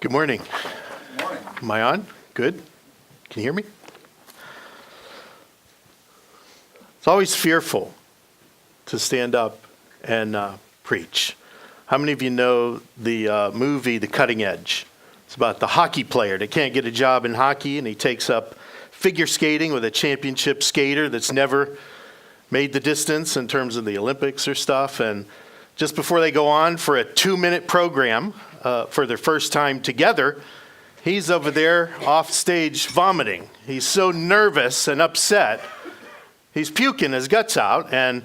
Good morning. Good morning. Am I on? Good. Can you hear me? It's always fearful to stand up and preach. How many of you know the movie The Cutting Edge? It's about the hockey player that can't get a job in hockey, and he takes up figure skating with a championship skater that's never made the distance in terms of the Olympics or stuff. And just before they go on for a 2-minute program for their first time together, he's over there off stage vomiting. He's so nervous and upset, he's puking his guts out. And,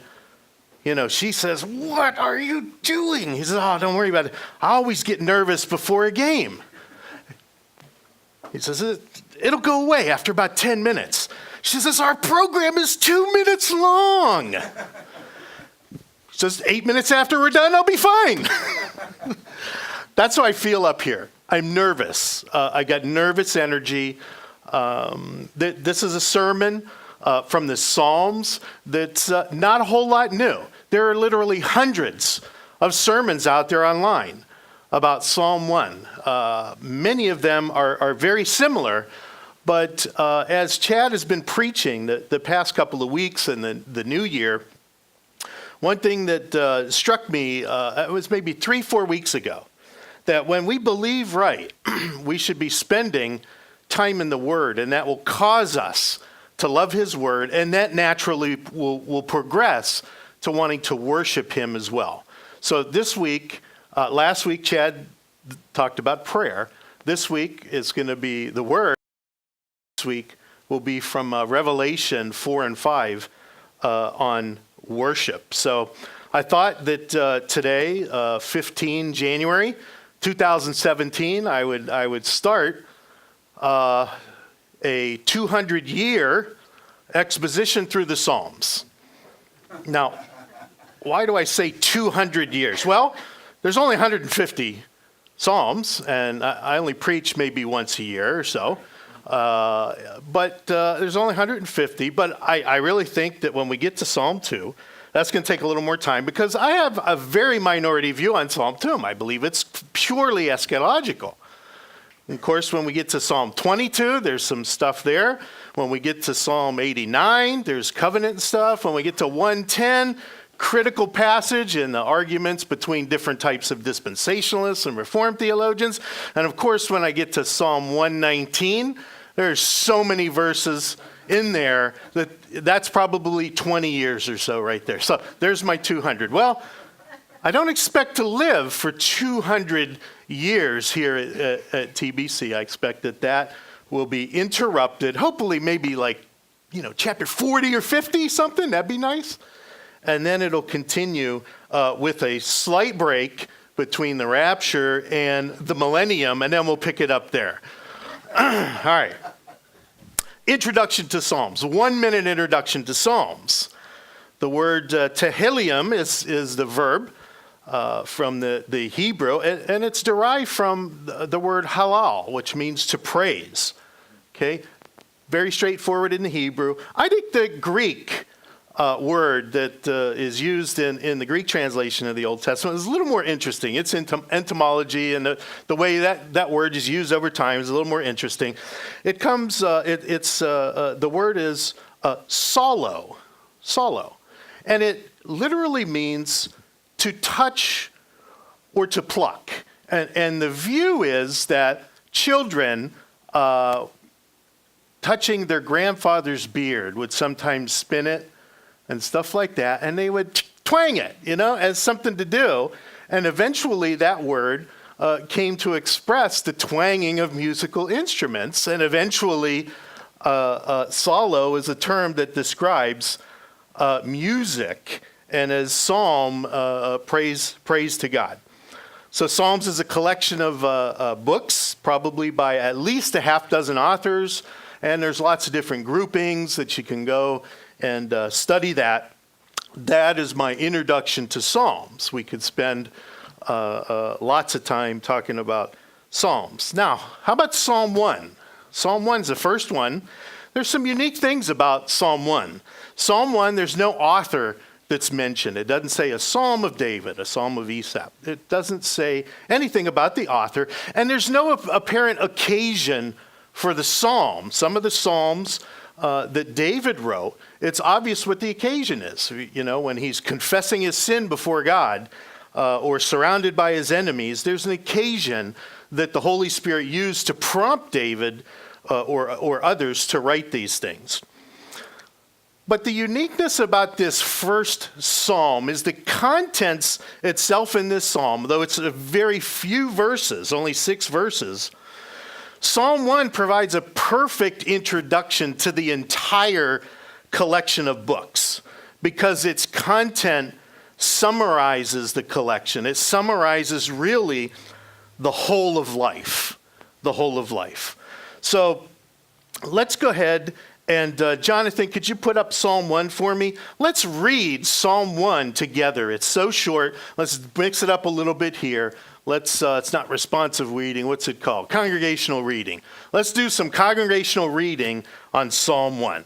you know, she says, "What are you doing?" He says, "Oh, don't worry about it. I always get nervous before a game." He says, "It'll go away after about 10 minutes. She says, "Our program is 2 minutes long." She says, 8 minutes after we're done, I'll be fine. That's how I feel up here. I'm nervous. I got nervous energy. This is a sermon from the Psalms that's not a whole lot new. There are literally hundreds of sermons out there online about Psalm 1. Many of them are very similar, but as Chad has been preaching the past couple of weeks in the new year, one thing that struck me, it was maybe 3-4 weeks ago, that when we believe right, we should be spending time in the Word, and that will cause us to love His Word, and that naturally will progress to wanting to worship Him as well. So this week, last week Chad talked about prayer. This week is going to be the Word. This week will be from Revelation 4 and 5 on worship. So I thought that today, 15 January 2017, I would start a 200-year exposition through the Psalms. Now, why do I say 200 years? Well, there's only 150 Psalms, and I only preach maybe once a year or so. But there's only 150, but I really think that when we get to Psalm 2, that's going to take a little more time, because I have a very minority view on Psalm 2. I believe it's purely eschatological. Of course, when we get to Psalm 22, there's some stuff there. When we get to Psalm 89, there's covenant stuff. When we get to 110, critical passage in the arguments between different types of dispensationalists and Reformed theologians. And of course, when I get to Psalm 119, there's so many verses in there that's probably 20 years or so right there. So there's my 200. Well, I don't expect to live for 200 years here at TBC. I expect that will be interrupted, hopefully maybe like, chapter 40 or 50, something. That'd be nice. And then it'll continue with a slight break between the rapture and the millennium, and then we'll pick it up there. All right. Introduction to Psalms. 1-minute introduction to Psalms. The word tehillim is the verb from the Hebrew, and it's derived from the word halal, which means to praise. Okay? Very straightforward in the Hebrew. I think the Greek word that is used in the Greek translation of the Old Testament is a little more interesting. It's entomology, and the way that word is used over time is a little more interesting. It comes, the word is solo, and it literally means to touch or to pluck. And the view is that children touching their grandfather's beard would sometimes spin it and stuff like that, and they would twang it, as something to do. And eventually that word came to express the twanging of musical instruments, and eventually solo is a term that describes music, and as psalm, praise to God. So Psalms is a collection of books, probably by at least a half dozen authors, and there's lots of different groupings that you can go and study that. That is my introduction to Psalms. We could spend lots of time talking about Psalms. Now, how about Psalm 1? Psalm 1 is the first one. There's some unique things about Psalm 1. Psalm 1, there's no author that's mentioned. It doesn't say a Psalm of David, a Psalm of Asaph. It doesn't say anything about the author. And there's no apparent occasion for the psalm. Some of the psalms that David wrote, it's obvious what the occasion is. You know, when he's confessing his sin before God or surrounded by his enemies, there's an occasion that the Holy Spirit used to prompt David or others to write these things. But the uniqueness about this first psalm is the contents itself in this psalm, though it's a very few verses, only 6 verses. Psalm 1 provides a perfect introduction to the entire collection of books because its content summarizes the collection. It summarizes really the whole of life, the whole of life. So let's go ahead and Jonathan, could you put up Psalm 1 for me? Let's read Psalm 1 together. It's so short. Let's mix it up a little bit here. Let's, it's not responsive reading. What's it called? Congregational reading. Let's do some congregational reading on Psalm 1.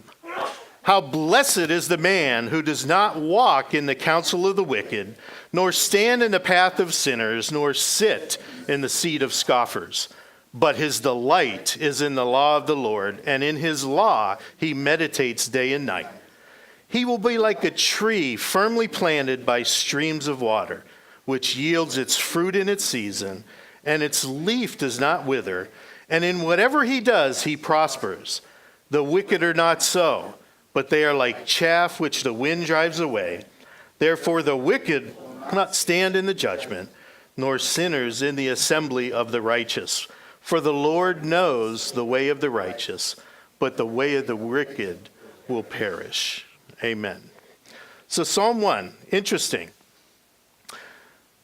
How blessed is the man who does not walk in the counsel of the wicked, nor stand in the path of sinners, nor sit in the seat of scoffers. But his delight is in the law of the Lord, and in his law he meditates day and night. He will be like a tree firmly planted by streams of water, which yields its fruit in its season, and its leaf does not wither. And in whatever he does, he prospers. The wicked are not so, but they are like chaff which the wind drives away. Therefore the wicked cannot stand in the judgment, nor sinners in the assembly of the righteous. For the Lord knows the way of the righteous, but the way of the wicked will perish. Amen. So Psalm 1, interesting.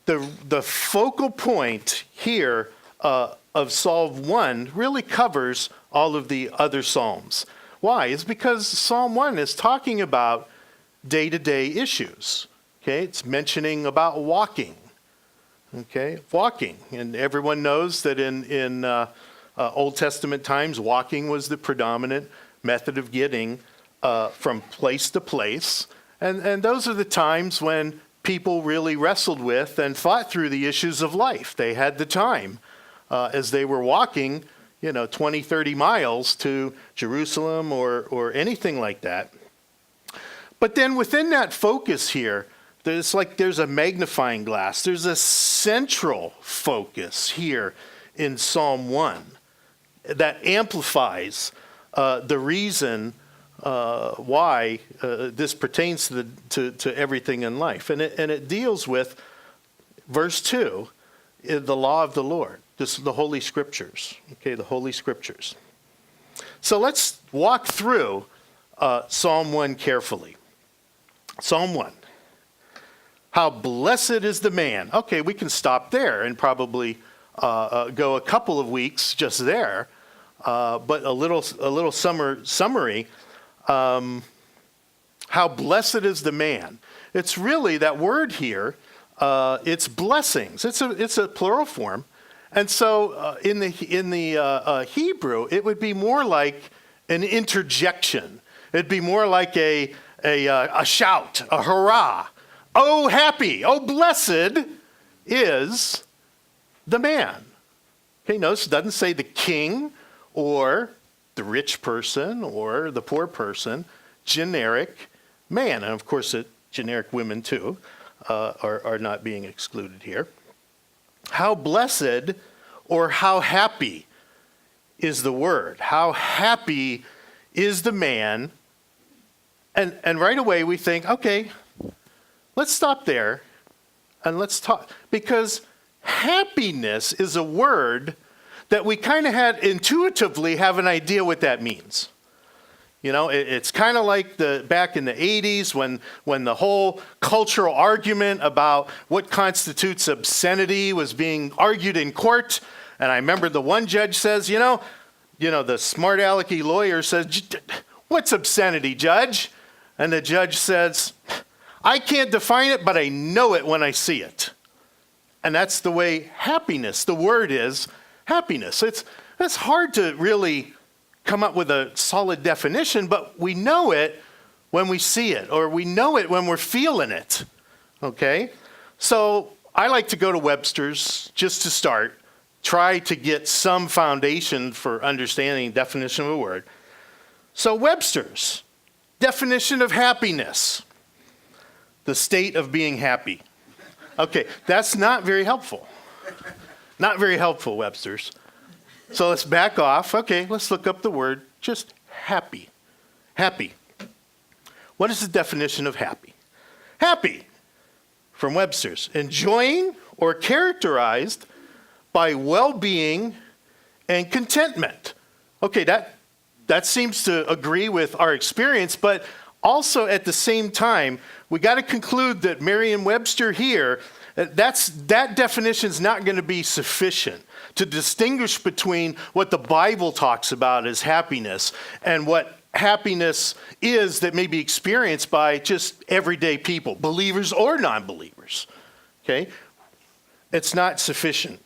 The focal point here of Psalm 1 really covers all of the other Psalms. Why? It's because Psalm 1 is talking about day-to-day issues. Okay, it's mentioning about walking. Okay, walking. And everyone knows that in Old Testament times, walking was the predominant method of getting from place to place. And those are the times when people really wrestled with and fought through the issues of life. They had the time as they were walking, 20, 30 miles to Jerusalem or anything like that. But then within that focus here, there's a magnifying glass. There's a central focus here in Psalm 1 that amplifies the reason why this pertains to everything in life. And it deals with verse 2, the law of the Lord, the Holy Scriptures. Okay, the Holy Scriptures. So let's walk through Psalm 1 carefully. Psalm 1. How blessed is the man. Okay, we can stop there and probably go a couple of weeks just there. But a little summary. How blessed is the man. It's really that word here. It's blessings. It's a plural form, and so in the Hebrew, it would be more like an interjection. It'd be more like a shout, a hurrah. Oh, happy, oh, blessed is the man. Okay, notice it doesn't say the king or the rich person or the poor person, generic man. And of course, generic women too are not being excluded here. How blessed or how happy is the word. How happy is the man. And right away we think, okay, let's stop there and let's talk. Because happiness is a word that we kind of intuitively have an idea what that means. It's kind of like back in the 80s when the whole cultural argument about what constitutes obscenity was being argued in court. And I remember the one judge says, the smart alecky lawyer says, what's obscenity, judge? And the judge says, I can't define it, but I know it when I see it. And that's the way happiness, the word is happiness. It's hard to really come up with a solid definition, but we know it when we see it, or we know it when we're feeling it, okay? So I like to go to Webster's just to start, try to get some foundation for understanding definition of a word. So Webster's definition of happiness, the state of being happy. Okay, that's not very helpful. Not very helpful, Webster's. So let's back off. Okay, let's look up the word, just happy. Happy. What is the definition of happy? Happy, from Webster's, enjoying or characterized by well-being and contentment. Okay, that seems to agree with our experience, but also at the same time, we got to conclude that Merriam-Webster here, that definition is not going to be sufficient to distinguish between what the Bible talks about as happiness and what happiness is that may be experienced by just everyday people, believers or non-believers. Okay? It's not sufficient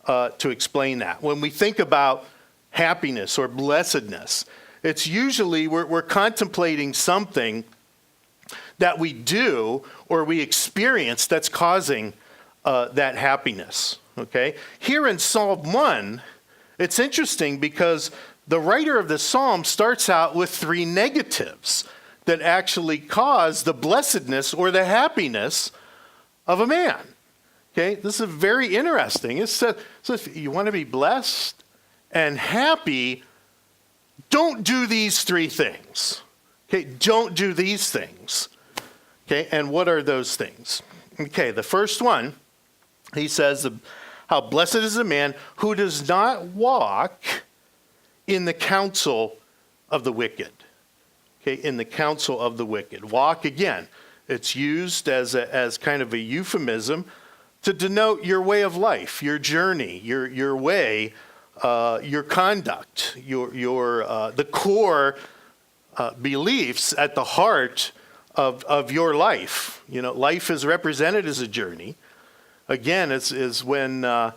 to explain that. When we think about happiness or blessedness, it's usually we're contemplating something that we do or we experience that's causing that happiness. Okay? Here in Psalm 1, it's interesting because the writer of the psalm starts out with three negatives that actually cause the blessedness or the happiness of a man. Okay, this is very interesting. It says, so if you want to be blessed and happy, don't do these three things. Okay, don't do these things. Okay, and what are those things? Okay, the first one, he says, how blessed is the man who does not walk in the counsel of the wicked. Okay, in the counsel of the wicked. Walk, again, it's used as kind of a euphemism to denote your way of life, your journey, your way, your conduct, the core beliefs at the heart of your life. You know, life is represented as a journey. Again, is when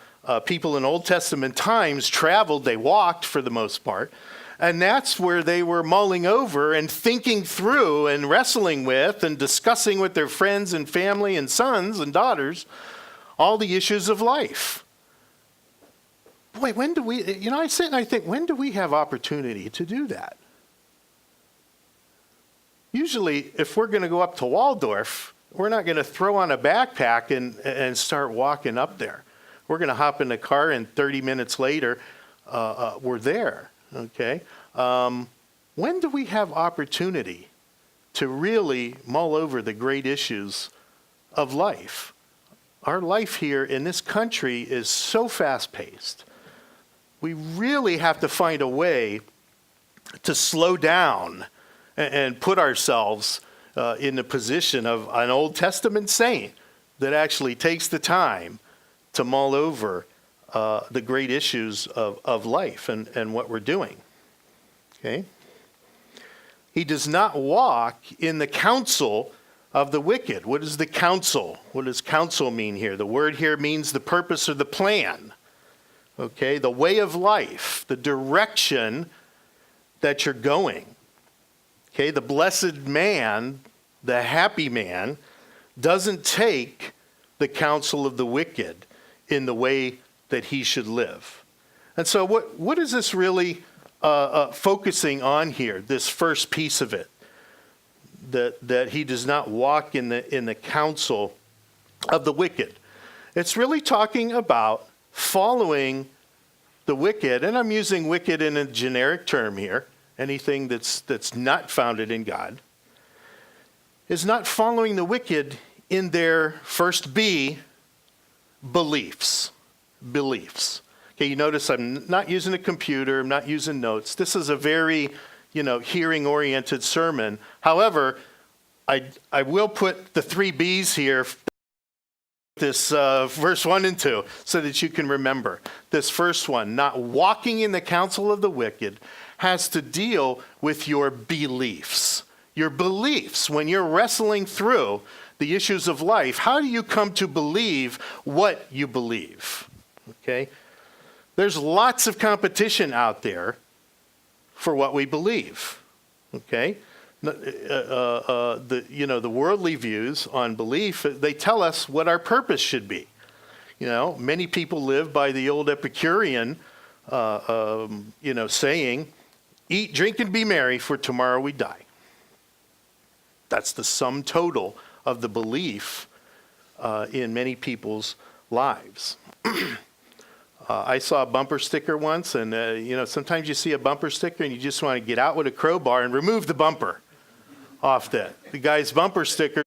people in Old Testament times traveled, they walked for the most part. And that's where they were mulling over and thinking through and wrestling with and discussing with their friends and family and sons and daughters all the issues of life. Boy, when do we, I sit and I think, when do we have opportunity to do that? Usually, if we're going to go up to Waldorf, we're not going to throw on a backpack and start walking up there. We're going to hop in the car and 30 minutes later, we're there, okay? When do we have opportunity to really mull over the great issues of life? Our life here in this country is so fast-paced. We really have to find a way to slow down and put ourselves in the position of an Old Testament saint that actually takes the time to mull over the great issues of life and what we're doing. Okay? He does not walk in the counsel of the wicked. What is the counsel? What does counsel mean here? The word here means the purpose or the plan. Okay? The way of life, the direction that you're going. Okay? The blessed man, the happy man, doesn't take the counsel of the wicked in the way that he should live. And so what is this really focusing on here, this first piece of it? That he does not walk in the counsel of the wicked. It's really talking about following the wicked, and I'm using wicked in a generic term here, anything that's not founded in God, is not following the wicked in their first beliefs. Okay, you notice I'm not using a computer, I'm not using notes. This is a very, hearing-oriented sermon. However, I will put the 3 B's here, this verse 1 and 2, so that you can remember. This first one, not walking in the counsel of the wicked, has to deal with your beliefs. Your beliefs, when you're wrestling through the issues of life, how do you come to believe what you believe? Okay? There's lots of competition out there for what we believe. Okay? The worldly views on belief, they tell us what our purpose should be. Many people live by the old Epicurean, saying, eat, drink, and be merry, for tomorrow we die. That's the sum total of the belief in many people's lives. I saw a bumper sticker once, and sometimes you see a bumper sticker and you just want to get out with a crowbar and remove the bumper off that. The guy's bumper sticker